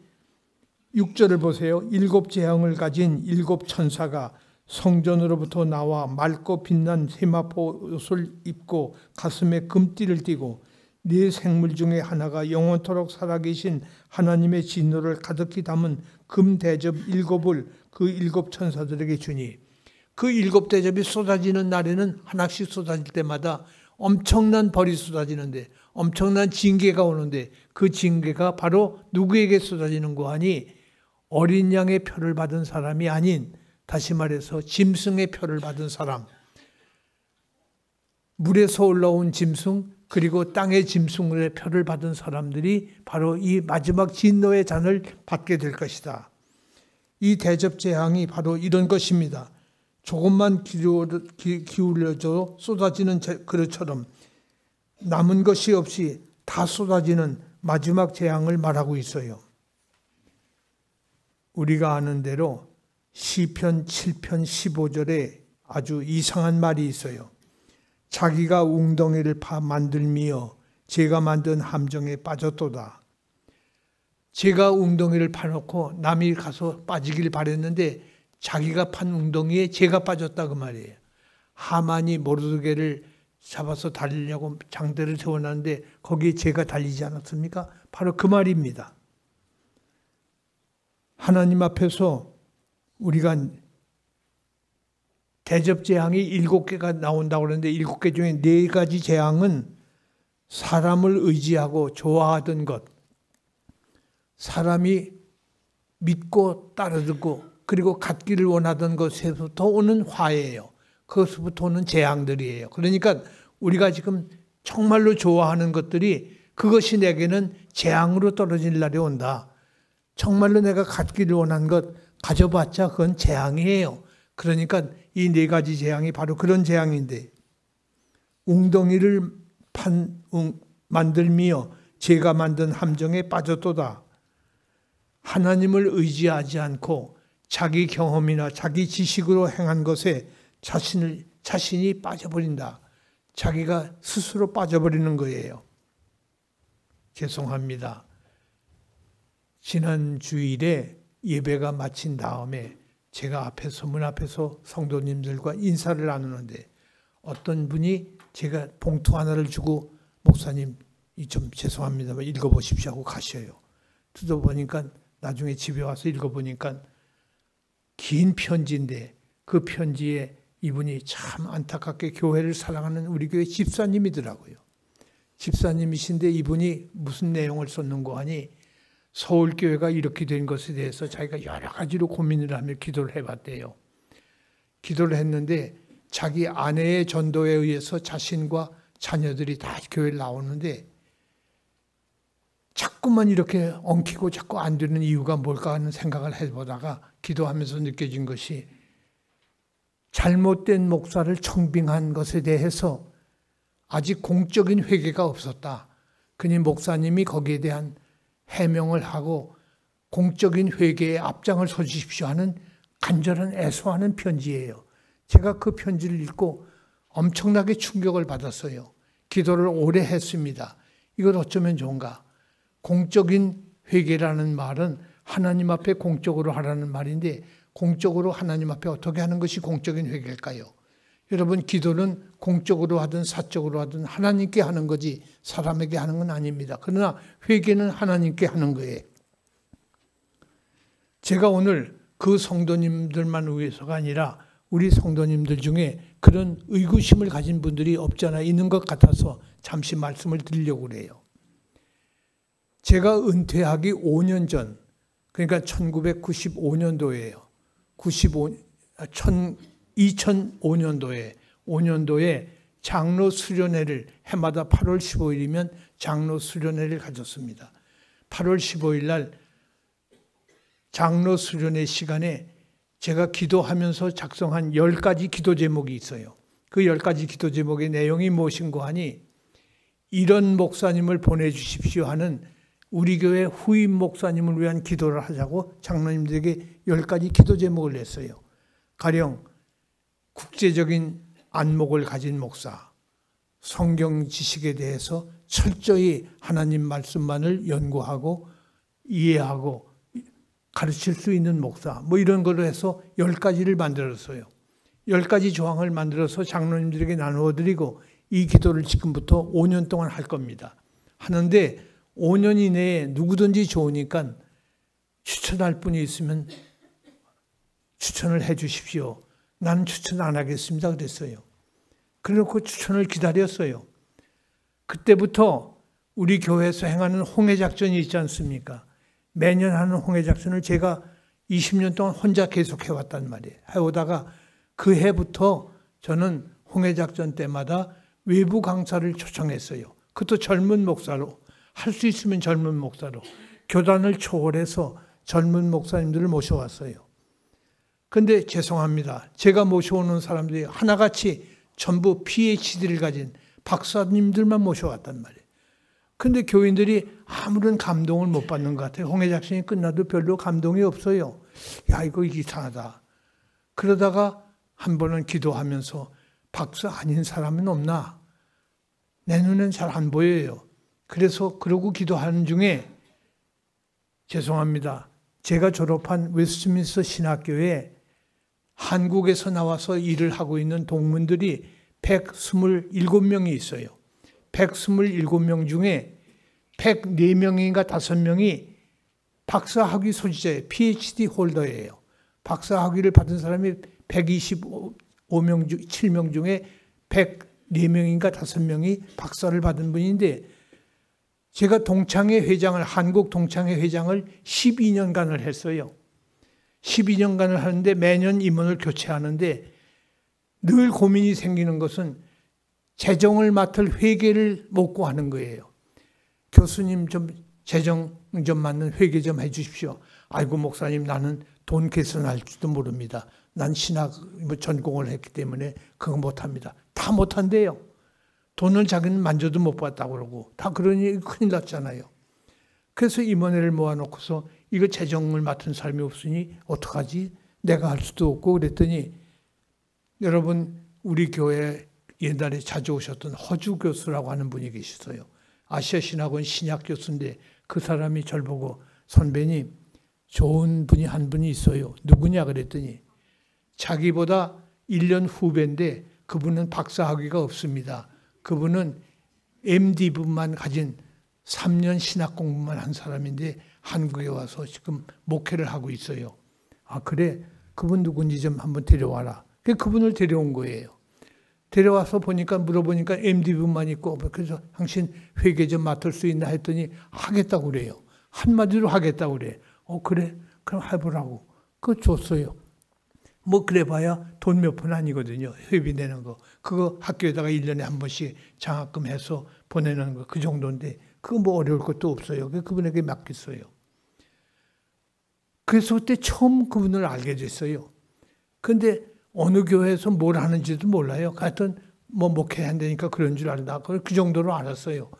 6절을 보세요. 7 재앙을 가진 7 천사가 성전으로부터 나와 맑고 빛난 세마포 옷을 입고 가슴에 금띠를 띠고 네 생물 중에 하나가 영원토록 살아계신 하나님의 진노를 가득히 담은 금 대접 7을 그 7 천사들에게 주니 그 7 대접이 쏟아지는 날에는 하나씩 쏟아질 때마다 엄청난 벌이 쏟아지는데 엄청난 징계가 오는데 그 징계가 바로 누구에게 쏟아지는 거 하니 어린 양의 표를 받은 사람이 아닌 다시 말해서 짐승의 표를 받은 사람, 물에서 올라온 짐승 그리고 땅의 짐승의 표를 받은 사람들이 바로 이 마지막 진노의 잔을 받게 될 것이다. 이 대접 재앙이 바로 이런 것입니다. 조금만 기울여져 쏟아지는 그릇처럼 남은 것이 없이 다 쏟아지는 마지막 재앙을 말하고 있어요. 우리가 아는 대로 시편 7편 15절에 아주 이상한 말이 있어요. 자기가 웅덩이를 만들미어 제가 만든 함정에 빠졌도다. 제가 웅덩이를 파놓고 남이 가서 빠지길 바랬는데 자기가 판 웅덩이에 제가 빠졌다 그 말이에요. 하만이 모르드게를 잡아서 달리려고 장대를 세워놨는데 거기에 제가 달리지 않았습니까? 바로 그 말입니다. 하나님 앞에서 우리가 대접 재앙이 7개가 나온다고 그러는데 7개 중에 4가지 재앙은 사람을 의지하고 좋아하던 것, 사람이 믿고 따르고 그리고 갖기를 원하던 것에서부터 오는 화예요. 그것부터 오는 재앙들이에요. 그러니까 우리가 지금 정말로 좋아하는 것들이 그것이 내게는 재앙으로 떨어질 날이 온다. 정말로 내가 갖기를 원한 것 가져봤자 그건 재앙이에요. 그러니까 이 4가지 재앙이 바로 그런 재앙인데 웅덩이를 만들며 제가 만든 함정에 빠졌도다. 하나님을 의지하지 않고 자기 경험이나 자기 지식으로 행한 것에 자신이 빠져버린다. 자기가 스스로 빠져버리는 거예요. 죄송합니다. 지난 주일에 예배가 마친 다음에 제가 문 앞에서 성도님들과 인사를 나누는데 어떤 분이 제가 봉투 하나를 주고 목사님 좀 죄송합니다만 읽어보십시오 하고 가셔요. 뜯어보니까 나중에 집에 와서 읽어보니까 긴 편지인데 그 편지에 이분이 참 안타깝게 교회를 사랑하는 우리 교회 집사님이더라고요. 집사님이신데 이분이 무슨 내용을 썼는고 하니 서울교회가 이렇게 된 것에 대해서 자기가 여러 가지로 고민을 하며 기도를 해봤대요. 기도를 했는데 자기 아내의 전도에 의해서 자신과 자녀들이 다 교회를 나오는데 자꾸만 이렇게 엉키고 자꾸 안 되는 이유가 뭘까 하는 생각을 해보다가 기도하면서 느껴진 것이 잘못된 목사를 청빙한 것에 대해서 아직 공적인 회개가 없었다. 그니 목사님이 거기에 대한 해명을 하고 공적인 회개에 앞장을 서주십시오 하는 간절한 애소하는 편지예요. 제가 그 편지를 읽고 엄청나게 충격을 받았어요. 기도를 오래 했습니다. 이걸 어쩌면 좋은가? 공적인 회개라는 말은 하나님 앞에 공적으로 하라는 말인데 공적으로 하나님 앞에 어떻게 하는 것이 공적인 회개일까요? 여러분, 기도는 공적으로 하든 사적으로 하든 하나님께 하는 거지 사람에게 하는 건 아닙니다. 그러나 회개는 하나님께 하는 거예요. 제가 오늘 그 성도님들만 위해서가 아니라 우리 성도님들 중에 그런 의구심을 가진 분들이 없잖아 있는 것 같아서 잠시 말씀을 드리려고 그래요. 제가 은퇴하기 5년 전, 그러니까 1995년도예요. 2005년도에 장로 수련회를 해마다 8월 15일이면 장로 수련회를 가졌습니다. 8월 15일 날 장로 수련회 시간에 제가 기도하면서 작성한 10가지 기도 제목이 있어요. 그 10가지 기도 제목의 내용이 무엇인고 하니 이런 목사님을 보내주십시오 하는 우리 교회 후임 목사님을 위한 기도를 하자고 장로님들에게 10가지 기도 제목을 냈어요. 가령 국제적인 안목을 가진 목사, 성경 지식에 대해서 철저히 하나님 말씀만을 연구하고 이해하고 가르칠 수 있는 목사, 뭐 이런 걸로 해서 10가지를 만들었어요. 10가지 조항을 만들어서 장로님들에게 나누어 드리고 이 기도를 지금부터 5년 동안 할 겁니다. 하는데 5년 이내에 누구든지 좋으니까 추천할 분이 있으면 추천을 해 주십시오. 나는 추천 안 하겠습니다. 그랬어요. 그래놓고 추천을 기다렸어요. 그때부터 우리 교회에서 행하는 홍해작전이 있지 않습니까? 매년 하는 홍해작전을 제가 20년 동안 혼자 계속 해왔단 말이에요. 해오다가 그 해부터 저는 홍해작전 때마다 외부 강사를 초청했어요. 그것도 젊은 목사로, 할 수 있으면 젊은 목사로 교단을 초월해서 젊은 목사님들을 모셔왔어요. 근데 죄송합니다. 제가 모셔오는 사람들이 하나같이 전부 PhD를 가진 박사님들만 모셔왔단 말이에요. 근데 교인들이 아무런 감동을 못 받는 것 같아요. 홍해작전이 끝나도 별로 감동이 없어요. 야, 이거 이상하다. 그러다가 한 번은 기도하면서 박사 아닌 사람은 없나? 내 눈엔 잘 안 보여요. 그래서 그러고 기도하는 중에 죄송합니다. 제가 졸업한 웨스트민스터 신학교에 한국에서 나와서 일을 하고 있는 동문들이 127명이 있어요. 127명 중에 104명인가 5명이 박사학위 소지자예요. PhD 홀더예요. 박사학위를 받은 사람이 125명 중에 104명인가 5명이 박사를 받은 분인데 제가 동창회 회장을, 한국 동창회 회장을 12년간을 했어요. 12년간을 하는데 매년 임원을 교체하는데 늘 고민이 생기는 것은 재정을 맡을 회계를 못 구하는 거예요. 교수님 좀 재정 좀 맡는 회계 좀 해 주십시오. 아이고 목사님 나는 돈 계산할지도 모릅니다. 난 신학 전공을 했기 때문에 그거 못합니다. 다 못한대요. 돈을 자기는 만져도 못 봤다고 그러고 다 그러니 큰일 났잖아요. 그래서 임원회를 모아놓고서 이거 재정을 맡은 사람이 없으니 어떡하지? 내가 할 수도 없고 그랬더니 여러분 우리 교회 옛날에 자주 오셨던 허주 교수라고 하는 분이 계셨어요. 아시아신학원 신약 교수인데 그 사람이 저를 보고 선배님 좋은 분이 한 분이 있어요. 누구냐 그랬더니 자기보다 1년 후배인데 그분은 박사학위가 없습니다. 그분은 MD분만 가진 3년 신학 공부만 한 사람인데 한국에 와서 지금 목회를 하고 있어요. 아 그래? 그분 누군지 좀 한번 데려와라. 그분을 데려온 거예요. 데려와서 보니까 물어보니까 MD분만 있고 그래서 당신 회계 좀 맡을 수 있나 했더니 하겠다고 그래요. 한마디로 하겠다고 그래. 그래. 그럼 해보라고. 그거 줬어요. 뭐 그래봐야 돈 몇 푼 아니거든요. 회비 내는 거. 그거 학교에다가 1년에 한 번씩 장학금 해서 보내는 거. 그 정도인데 그거 뭐 어려울 것도 없어요. 그분에게 맡겼어요. 그래서 그때 처음 그분을 알게 됐어요. 근데 어느 교회에서 뭘 하는지도 몰라요. 하여튼 뭐 목회한다니까 그런 줄 알다. 그 정도로 알았어요.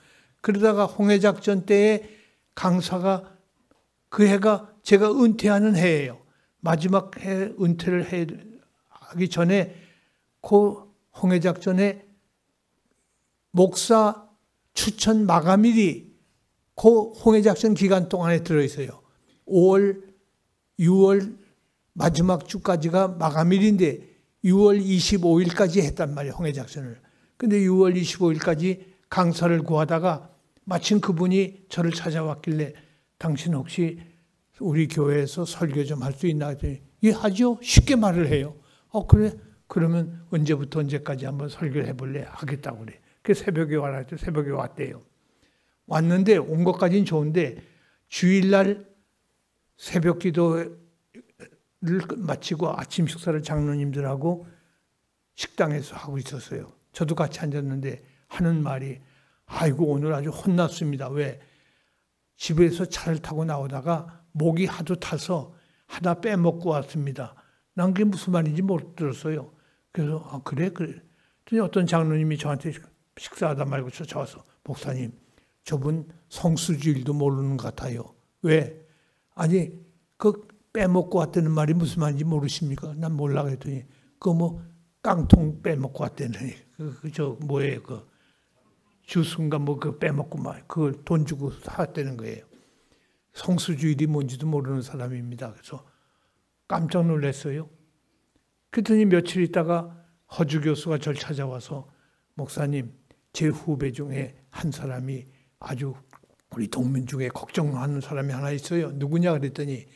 그러다가 홍해작전 때에 강사가 그 해가 제가 은퇴하는 해예요. 마지막 해 은퇴를 하기 전에 그 홍해작전에 목사 추천 마감일이 그 홍해작전 기간 동안에 들어있어요. 5월, 6월 마지막 주까지가 마감일인데 6월 25일까지 했단 말이에요. 홍해작전을. 근데 6월 25일까지 강사를 구하다가 마침 그분이 저를 찾아왔길래 당신 혹시 우리 교회에서 설교 좀 할 수 있나 했더니 예, 하죠. 쉽게 말을 해요. 그래? 그러면 언제부터 언제까지 한번 설교를 해볼래? 하겠다고 그래. 그래서 새벽에 와라 했더니 새벽에 왔대요. 왔는데 온 것까지는 좋은데 주일날 새벽 기도를 마치고 아침 식사를 장로님들하고 식당에서 하고 있었어요. 저도 같이 앉았는데 하는 말이 아이고 오늘 아주 혼났습니다. 왜? 집에서 차를 타고 나오다가 목이 하도 타서 하나 빼먹고 왔습니다. 난 그게 무슨 말인지 못 들었어요. 그래서 그래? 그랬더니 어떤 장로님이 저한테 식사하다 말고 저 와서 목사님 저분 성수주일도 모르는 것 같아요. 왜? 아니 그 빼먹고 왔다는 말이 무슨 말인지 모르십니까? 난 몰라 그랬더니 그 뭐 깡통 빼먹고 왔다는 저 뭐예요 그 주스인가 뭐 그 빼먹고 막 그걸 돈 주고 샀다는 거예요. 성수주일이 뭔지도 모르는 사람입니다. 그래서 깜짝 놀랐어요. 그랬더니 며칠 있다가 허주 교수가 저를 찾아와서 목사님 제 후배 중에 한 사람이 아주 우리 동문 중에 걱정하는 사람이 하나 있어요. 누구냐 그랬더니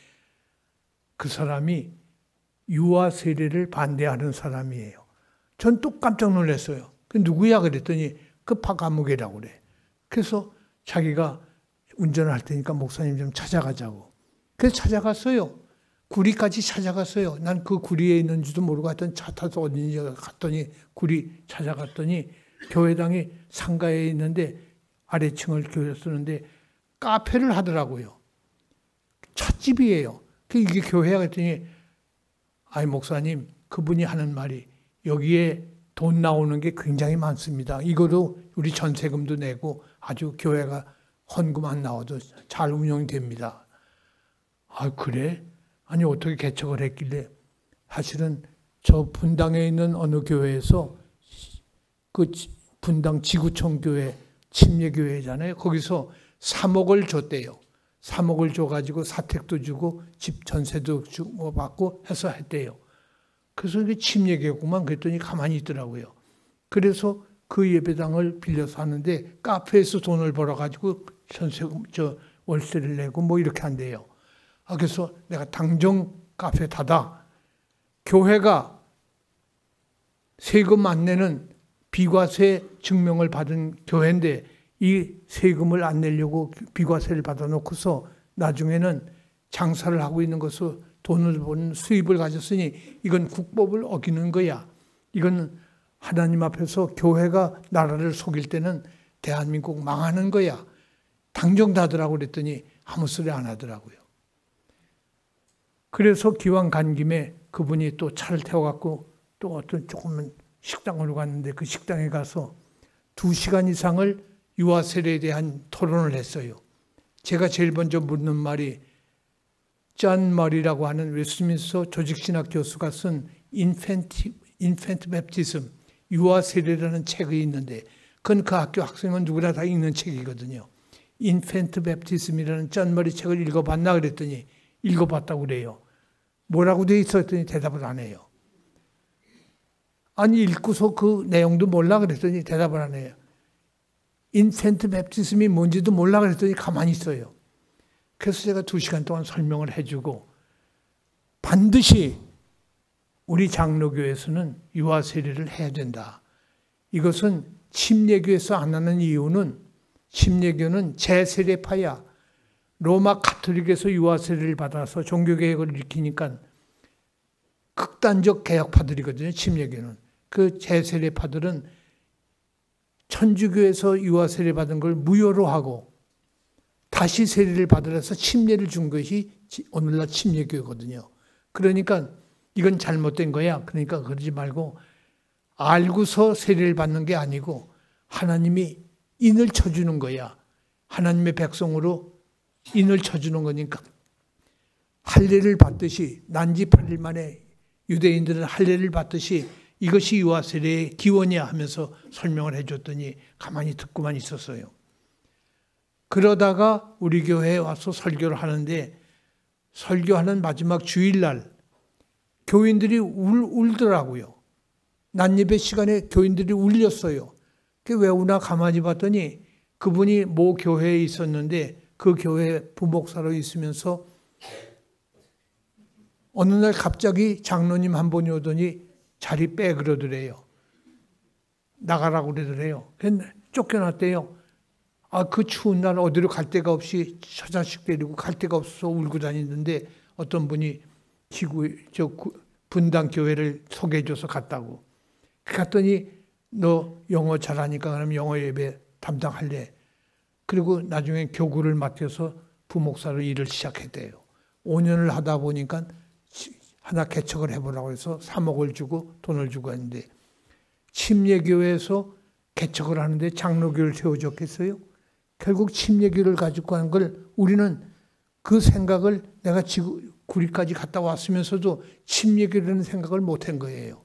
그 사람이 유아 세례를 반대하는 사람이에요. 전 또 깜짝 놀랐어요. 그 누구야 그랬더니 그 박아무개라고 그래. 그래서 자기가 운전을 할 테니까 목사님 좀 찾아가자고. 그래서 찾아갔어요. 구리까지 찾아갔어요. 난 그 구리에 있는지도 모르고 하여튼 차 타서 어딘지 갔더니 구리 찾아갔더니 교회당이 상가에 있는데 아래층을 교회 쓰는데 카페를 하더라고요. 찻집이에요. 이게 교회야 그랬더니 아이 목사님 그분이 하는 말이 여기에 돈 나오는 게 굉장히 많습니다. 이거도 우리 전세금도 내고 아주 교회가 헌금 안 나와도 잘 운영이 됩니다. 그래? 아니 어떻게 개척을 했길래 사실은 저 분당에 있는 어느 교회에서 그 분당 지구촌 교회 침례교회잖아요. 거기서 3억을 줬대요. 3억을 줘가지고 사택도 주고 집 전세도 주고 받고 해서 했대요. 그래서 이게 침례교회구만 그랬더니 가만히 있더라고요. 그래서 그 예배당을 빌려서 하는데 카페에서 돈을 벌어가지고 전세금 월세를 내고 뭐 이렇게 한대요. 그래서 내가 당정 카페 닫아. 교회가 세금 안 내는 비과세 증명을 받은 교회인데 이 세금을 안 내려고 비과세를 받아놓고서 나중에는 장사를 하고 있는 것으로 돈을 버는 수입을 가졌으니 이건 국법을 어기는 거야. 이건 하나님 앞에서 교회가 나라를 속일 때는 대한민국 망하는 거야. 당정 닫으라고 그랬더니 아무 소리 안 하더라고요. 그래서 기왕 간 김에 그분이 또 차를 태워갖고 또 어떤 조그만 식당으로 갔는데 그 식당에 가서 2시간 이상을 유아 세례에 대한 토론을 했어요. 제가 제일 먼저 묻는 말이 존 머리라고 하는 웨스트민스터 조직신학 교수가 쓴 인펜트 베프티즘, 유아 세례라는 책이 있는데 그건 그 학교 학생은 누구나 다 읽는 책이거든요. 인펜트 베프티즘이라는 존 머리 책을 읽어봤나 그랬더니 읽어봤다고 그래요. 뭐라고 돼 있었더니 대답을 안 해요. 아니 읽고서 그 내용도 몰라 그랬더니 대답을 안 해요. 인펜트 베프티즘이 뭔지도 몰라 그랬더니 가만히 있어요. 그래서 제가 2시간 동안 설명을 해주고 반드시 우리 장로교에서는 유아 세례를 해야 된다. 이것은 침례교에서 안 하는 이유는 침례교는 재세례파야. 로마 가톨릭에서 유아 세례를 받아서 종교개혁을 일으키니까 극단적 개혁파들이거든요. 침례교는. 그 재세례파들은 천주교에서 유아 세례 받은 걸 무효로 하고 다시 세례를 받으라서 침례를 준 것이 오늘날 침례교거든요. 그러니까 이건 잘못된 거야. 그러니까 그러지 말고 알고서 세례를 받는 게 아니고 하나님이 인을 쳐주는 거야. 하나님의 백성으로 인을 쳐주는 거니까 할례를 받듯이 난지 8일 만에 유대인들은 할례를 받듯이 이것이 유아 세례의 기원이야 하면서 설명을 해줬더니 가만히 듣고만 있었어요. 그러다가 우리 교회에 와서 설교를 하는데 설교하는 마지막 주일날 교인들이 울더라고요. 난예배 시간에 교인들이 울렸어요. 그게 왜 우나 가만히 봤더니 그분이 모 교회에 있었는데 그 교회 부목사로 있으면서 어느 날 갑자기 장로님 한 분이 오더니 자리 빼 그러더래요. 나가라고 그러더래요. 쫓겨났대요. 그 추운 날 어디로 갈 데가 없이 처자식 데리고 갈 데가 없어서 울고 다니는데 어떤 분이 분당 교회를 소개해줘서 갔다고. 갔더니 너 영어 잘하니까 그럼 영어 예배 담당할래. 그리고 나중에 교구를 맡아서 부목사로 일을 시작했대요. 5년을 하다 보니까 하나 개척을 해보라고 해서 3억을 주고 돈을 주고 했는데 침례교회에서 개척을 하는데 장로교를 세워줬겠어요? 결국 침례교를 가지고 한 걸 우리는 그 생각을 내가 구리까지 갔다 왔으면서도 침례교라는 생각을 못한 거예요.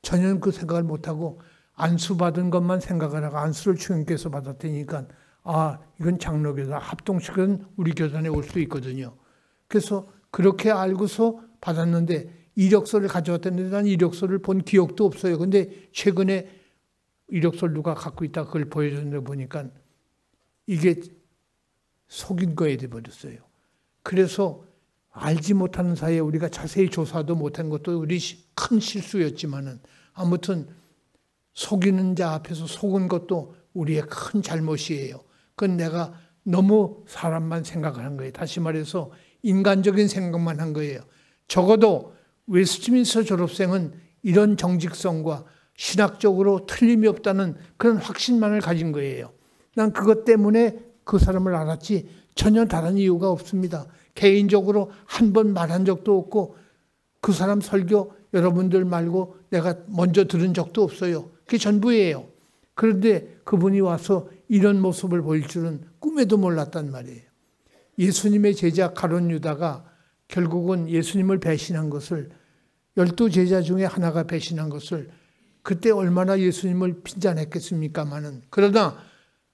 전혀 그 생각을 못하고 안수 받은 것만 생각을 하고 안수를 주님께서 받았다니까 이건 장로교다. 합동식은 우리 교단에 올 수 있거든요. 그래서 그렇게 알고서 받았는데 이력서를 가져왔다는데 난 이력서를 본 기억도 없어요. 근데 최근에 이력서를 누가 갖고 있다 그걸 보여줬는데 보니까 이게 속인 거에 돼버렸어요. 그래서 알지 못하는 사이에 우리가 자세히 조사도 못한 것도 우리 큰 실수였지만은 아무튼 속이는 자 앞에서 속은 것도 우리의 큰 잘못이에요. 그건 내가 너무 사람만 생각을 한 거예요. 다시 말해서 인간적인 생각만 한 거예요. 적어도 웨스트민스터 졸업생은 이런 정직성과 신학적으로 틀림이 없다는 그런 확신만을 가진 거예요. 난 그것 때문에 그 사람을 알았지 전혀 다른 이유가 없습니다. 개인적으로 한 번 말한 적도 없고 그 사람 설교 여러분들 말고 내가 먼저 들은 적도 없어요. 그게 전부예요. 그런데 그분이 와서 이런 모습을 보일 줄은 꿈에도 몰랐단 말이에요. 예수님의 제자 가룟 유다가 결국은 예수님을 배신한 것을 12제자 중에 하나가 배신한 것을 그때 얼마나 예수님을 빈잔했겠습니까마는 그러나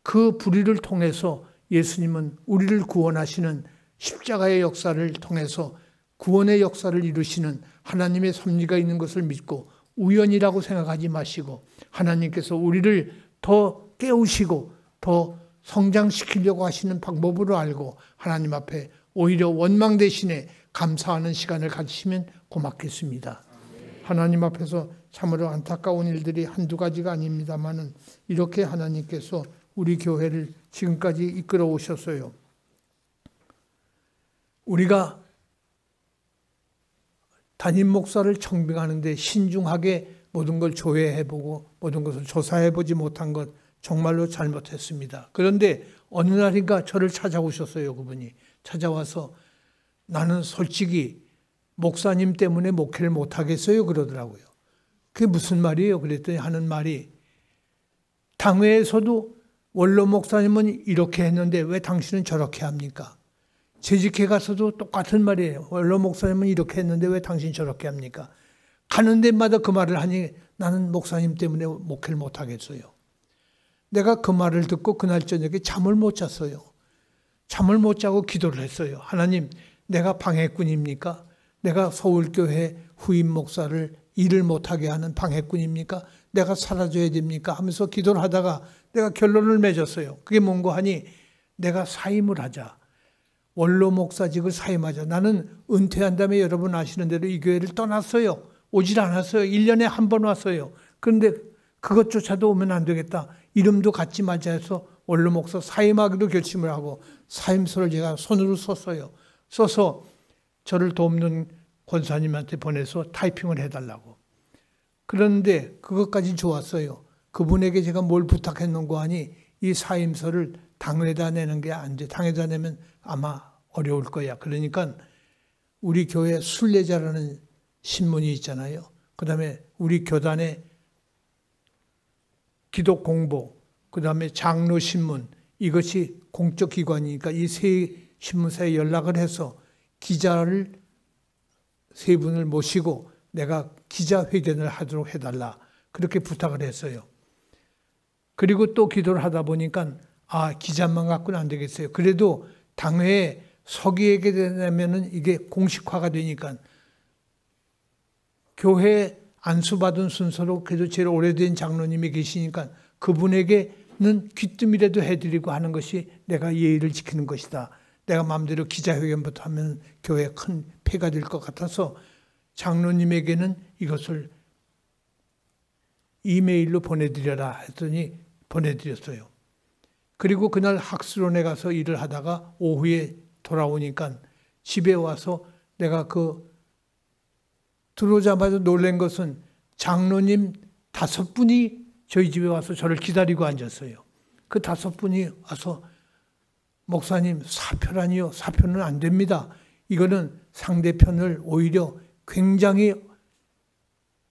그 불의를 통해서 예수님은 우리를 구원하시는 십자가의 역사를 통해서 구원의 역사를 이루시는 하나님의 섭리가 있는 것을 믿고 우연이라고 생각하지 마시고 하나님께서 우리를 더 깨우시고 더 성장시키려고 하시는 방법으로 알고 하나님 앞에 오히려 원망 대신에 감사하는 시간을 가지시면 고맙겠습니다. 하나님 앞에서 참으로 안타까운 일들이 한두 가지가 아닙니다만은 이렇게 하나님께서 우리 교회를 지금까지 이끌어 오셨어요. 우리가 담임 목사를 청빙하는데 신중하게 모든 걸 조회해보고 모든 것을 조사해보지 못한 것 정말로 잘못했습니다. 그런데 어느 날인가 저를 찾아오셨어요. 그분이 찾아와서 나는 솔직히 목사님 때문에 목회를 못하겠어요 그러더라고요. 그게 무슨 말이에요? 그랬더니 하는 말이 당회에서도 원로 목사님은 이렇게 했는데 왜 당신은 저렇게 합니까? 재직회 가서도 똑같은 말이에요. 원로 목사님은 이렇게 했는데 왜 당신 저렇게 합니까? 가는 데마다 그 말을 하니 나는 목사님 때문에 목회를 못하겠어요. 내가 그 말을 듣고 그날 저녁에 잠을 못 잤어요. 잠을 못 자고 기도를 했어요. 하나님, 내가 방해꾼입니까? 내가 서울교회 후임 목사를 일을 못하게 하는 방해꾼입니까? 내가 사라져야 됩니까? 하면서 기도를 하다가 내가 결론을 맺었어요. 그게 뭔가 하니 내가 사임을 하자. 원로 목사직을 사임하자. 나는 은퇴한 다음에 여러분 아시는 대로 이 교회를 떠났어요. 오질 않았어요. 1년에 한 번 왔어요. 그런데 그것조차도 오면 안 되겠다. 이름도 갖지 말자 해서 원로 목사 사임하기로 결심을 하고 사임서를 제가 손으로 썼어요. 써서 저를 돕는 권사님한테 보내서 타이핑을 해달라고. 그런데 그것까지 좋았어요. 그분에게 제가 뭘 부탁했는고 하니 이 사임서를 당회에다 내는 게 안 돼. 당회에다 내면 아마 어려울 거야. 그러니까 우리 교회 순례자라는 신문이 있잖아요. 그 다음에 우리 교단의 기독 공보, 그 다음에 장로 신문, 이것이 공적 기관이니까 이 세 신문사에 연락을 해서 기자를 세 분을 모시고 내가 기자회견을 하도록 해달라. 그렇게 부탁을 했어요. 그리고 또 기도를 하다 보니까 기자만 갖고는 안 되겠어요. 그래도 당회에 서기에게 되면은 이게 공식화가 되니까 교회 안수받은 순서로 그래도 제일 오래된 장로님이 계시니까 그분에게는 귀뜸이라도 해드리고 하는 것이 내가 예의를 지키는 것이다. 내가 마음대로 기자회견부터 하면 교회에 큰 폐가 될 것 같아서 장로님에게는 이것을 이메일로 보내드려라 했더니 보내드렸어요. 그리고 그날 학술원에 가서 일을 하다가 오후에 돌아오니까 집에 와서 내가 들어오자마자 놀란 것은 장로님 5분이 저희 집에 와서 저를 기다리고 앉았어요. 그 5분이 와서 목사님 사표라니요. 사표는 안 됩니다. 이거는 상대편을 오히려 굉장히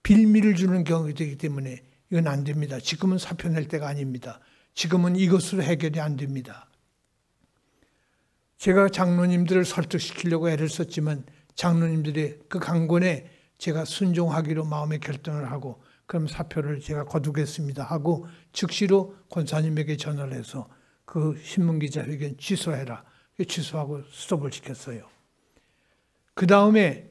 빌미를 주는 경우가 되기 때문에 이건 안 됩니다. 지금은 사표 낼 때가 아닙니다. 지금은 이것으로 해결이 안 됩니다. 제가 장로님들을 설득시키려고 애를 썼지만 장로님들의 그 강권에 제가 순종하기로 마음의 결정을 하고 그럼 사표를 제가 거두겠습니다 하고 즉시로 권사님에게 전화를 해서 그 신문기자회견 취소해라. 취소하고 스톱을 시켰어요. 그 다음에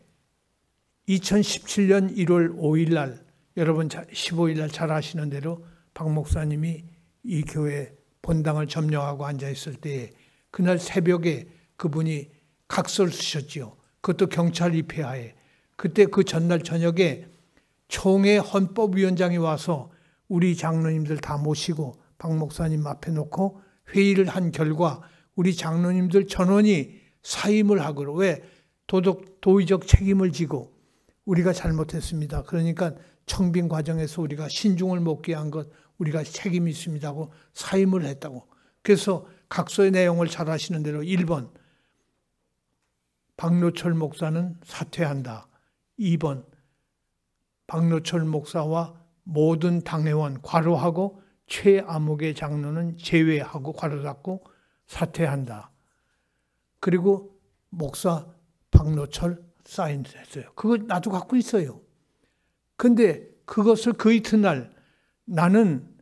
2017년 1월 5일 날 여러분 15일 날 잘 아시는 대로 박 목사님이 이 교회 본당을 점령하고 앉아있을 때에 그날 새벽에 그분이 각서를 쓰셨지요. 그것도 경찰 입회하에. 그때 그 전날 저녁에 총회 헌법위원장이 와서 우리 장로님들 다 모시고 박 목사님 앞에 놓고 회의를 한 결과 우리 장로님들 전원이 사임을 하고 왜 도의적 책임을 지고 우리가 잘못했습니다. 그러니까 청빙 과정에서 우리가 신중을 못게 한 것 우리가 책임이 있습니다 하고 사임을 했다고. 그래서 각서의 내용을 잘 아시는 대로 1번 박노철 목사는 사퇴한다. 2번 박노철 목사와 모든 당회원 괄호하고 최아무개 장로는 제외하고 괄호 닫고 사퇴한다. 그리고 목사 박노철 사인했어요. 그거 나도 갖고 있어요. 근데 그것을 그 이튿날 나는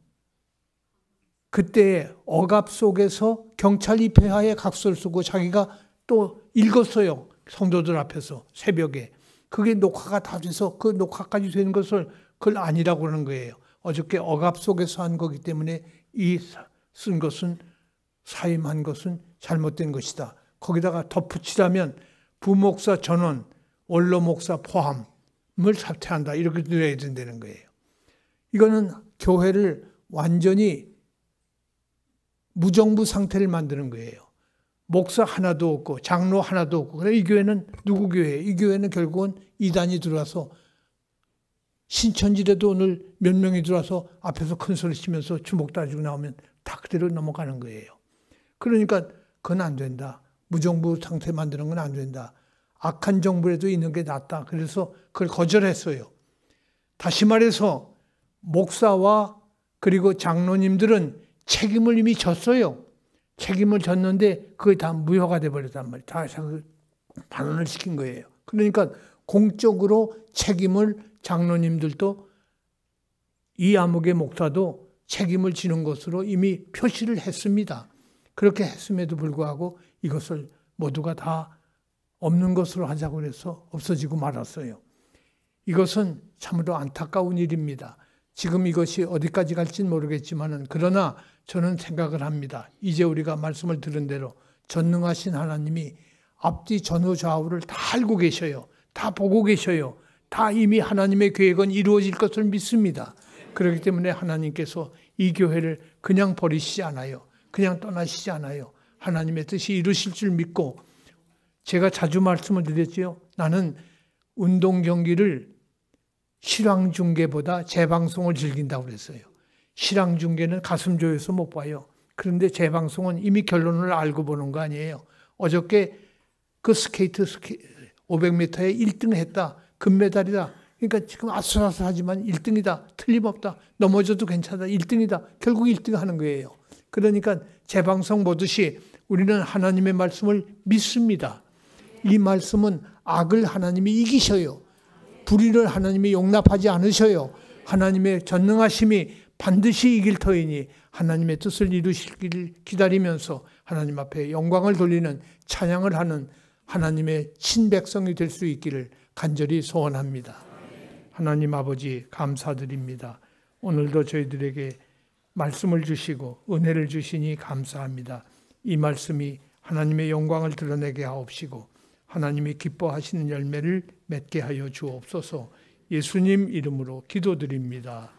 그때 억압 속에서 경찰 입회하에 각서를 쓰고 자기가 또 읽었어요. 성도들 앞에서 새벽에. 그게 녹화가 다 돼서 그 녹화까지 된 것을 그걸 아니라고 그러는 거예요. 어저께 억압 속에서 한 거기 때문에 이 쓴 것은 사임한 것은 잘못된 것이다. 거기다가 덧붙이라면 부목사 전원, 원로 목사 포함을 사퇴한다. 이렇게 들어야 된다는 거예요. 이거는 교회를 완전히 무정부 상태를 만드는 거예요. 목사 하나도 없고 장로 하나도 없고 그래 이 교회는 누구 교회예요? 이 교회는 결국은 이단이 들어와서 신천지라도 오늘 몇 명이 들어와서 앞에서 큰 소리 치면서 주먹 따지고 나오면 다 그대로 넘어가는 거예요. 그러니까 그건 안 된다. 무정부 상태 만드는 건 안 된다. 악한 정부라도 있는 게 낫다. 그래서 그걸 거절했어요. 다시 말해서 목사와 그리고 장로님들은 책임을 이미 졌어요. 책임을 졌는데 그게 다 무효가 돼버렸단 말이에요. 다 반환을 시킨 거예요. 그러니까 공적으로 책임을 장로님들도 이아무개 목사도 책임을 지는 것으로 이미 표시를 했습니다. 그렇게 했음에도 불구하고 이것을 모두가 다 없는 것으로 하자고 해서 없어지고 말았어요. 이것은 참으로 안타까운 일입니다. 지금 이것이 어디까지 갈지는 모르겠지만 그러나 저는 생각을 합니다. 이제 우리가 말씀을 들은 대로 전능하신 하나님이 앞뒤 전후 좌우를 다 알고 계셔요. 다 보고 계셔요. 다 이미 하나님의 계획은 이루어질 것을 믿습니다. 그렇기 때문에 하나님께서 이 교회를 그냥 버리시지 않아요. 그냥 떠나시지 않아요. 하나님의 뜻이 이루실 줄 믿고, 제가 자주 말씀을 드렸지요. 나는 운동 경기를 실황 중계보다 재방송을 즐긴다고 그랬어요. 실황 중계는 가슴 조여서 못 봐요. 그런데 재방송은 이미 결론을 알고 보는 거 아니에요. 어저께 그 스케이트 500m에 1등 했다. 금메달이다. 그러니까 지금 아슬아슬하지만 1등이다. 틀림없다. 넘어져도 괜찮다. 1등이다. 결국 1등 하는 거예요. 그러니까 재방송 보듯이 우리는 하나님의 말씀을 믿습니다. 이 말씀은 악을 하나님이 이기셔요. 불의를 하나님이 용납하지 않으셔요. 하나님의 전능하심이 반드시 이길 터이니 하나님의 뜻을 이루시기를 기다리면서 하나님 앞에 영광을 돌리는 찬양을 하는 하나님의 친백성이 될 수 있기를 간절히 소원합니다. 하나님 아버지 감사드립니다. 오늘도 저희들에게 말씀을 주시고 은혜를 주시니 감사합니다. 이 말씀이 하나님의 영광을 드러내게 하옵시고 하나님이 기뻐하시는 열매를 맺게 하여 주옵소서. 예수님 이름으로 기도드립니다.